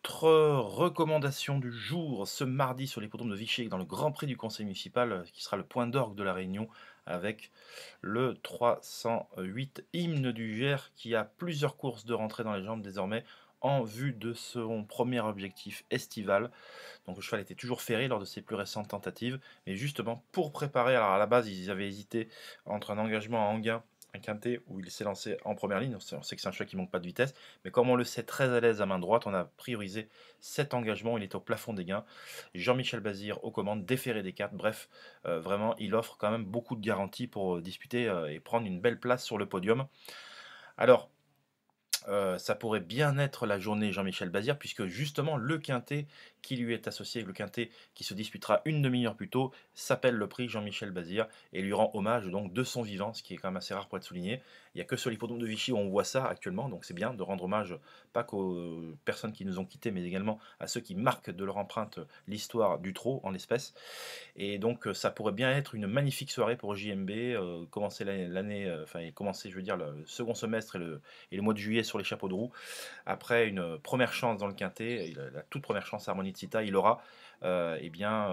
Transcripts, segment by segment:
Notre recommandation du jour, ce mardi sur l'hippodrome de Vichy, dans le Grand Prix du Conseil municipal, qui sera le point d'orgue de la Réunion, avec le 308 Hymne du Gers, qui a plusieurs courses de rentrée dans les jambes désormais, en vue de son premier objectif estival. Donc le cheval était toujours ferré lors de ses plus récentes tentatives, mais justement pour préparer, alors à la base ils avaient hésité entre un engagement à Anguin, un quintet où il s'est lancé en première ligne. On sait que c'est un cheval qui manque pas de vitesse, mais comme on le sait très à l'aise à main droite, on a priorisé cet engagement. Il est au plafond des gains. Jean-Michel Bazir aux commandes, déféré des cartes. Bref, vraiment, il offre quand même beaucoup de garanties pour disputer et prendre une belle place sur le podium. Alors, ça pourrait bien être la journée Jean-Michel Bazir, puisque justement le quintet qui lui est associé, le quintet qui se disputera une demi-heure plus tôt, s'appelle le prix Jean-Michel Bazir et lui rend hommage donc de son vivant, ce qui est quand même assez rare pour être souligné. Il n'y a que sur l'hippodrome de Vichy où on voit ça actuellement, donc c'est bien de rendre hommage pas qu'aux personnes qui nous ont quittés, mais également à ceux qui marquent de leur empreinte l'histoire du trot en l'espèce. Et donc ça pourrait bien être une magnifique soirée pour JMB, commencer l'année, enfin et commencer je veux dire le second semestre et le mois de juillet sur les chapeaux de roue. Après une première chance dans le quintet, la toute première chance à Harmonie de Cita, il aura eh bien,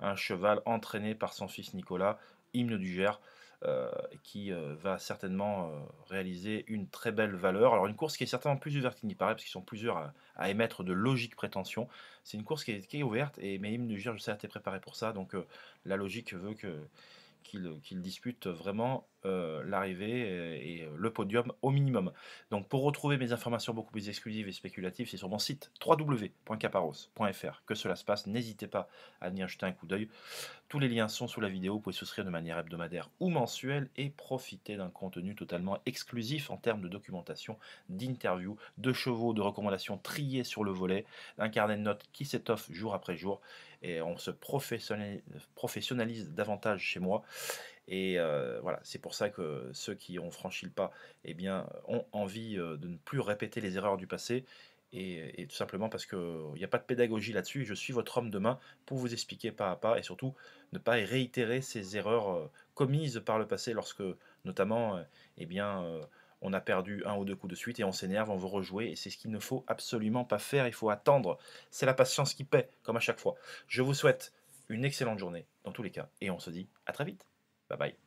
un cheval entraîné par son fils Nicolas, Hymne du Gers, qui va certainement réaliser une très belle valeur. Alors une course qui est certainement plus ouverte qu'il n'y paraît, parce qu'ils sont plusieurs à émettre de logiques prétentions. C'est une course qui est ouverte, mais Hymne du Gers, je sais, a été préparé pour ça, donc la logique veut qu'il dispute vraiment l'arrivée et le podium au minimum. Donc pour retrouver mes informations beaucoup plus exclusives et spéculatives, c'est sur mon site www.caparros.fr que cela se passe. N'hésitez pas à venir jeter un coup d'œil. Tous les liens sont sous la vidéo. Vous pouvez souscrire de manière hebdomadaire ou mensuelle et profiter d'un contenu totalement exclusif en termes de documentation, d'interviews, de chevaux, de recommandations triées sur le volet, d'un carnet de notes qui s'étoffe jour après jour. Et on se professionnalise davantage chez moi. Et voilà, c'est pour ça que ceux qui ont franchi le pas, eh bien, ont envie de ne plus répéter les erreurs du passé. Et tout simplement parce qu'il n'y a pas de pédagogie là-dessus. Je suis votre homme de main pour vous expliquer pas à pas et surtout ne pas réitérer ces erreurs commises par le passé lorsque, notamment, eh bien, on a perdu un ou deux coups de suite et on s'énerve, on veut rejouer. Et c'est ce qu'il ne faut absolument pas faire. Il faut attendre. C'est la patience qui paie, comme à chaque fois. Je vous souhaite une excellente journée dans tous les cas et on se dit à très vite. Bye bye.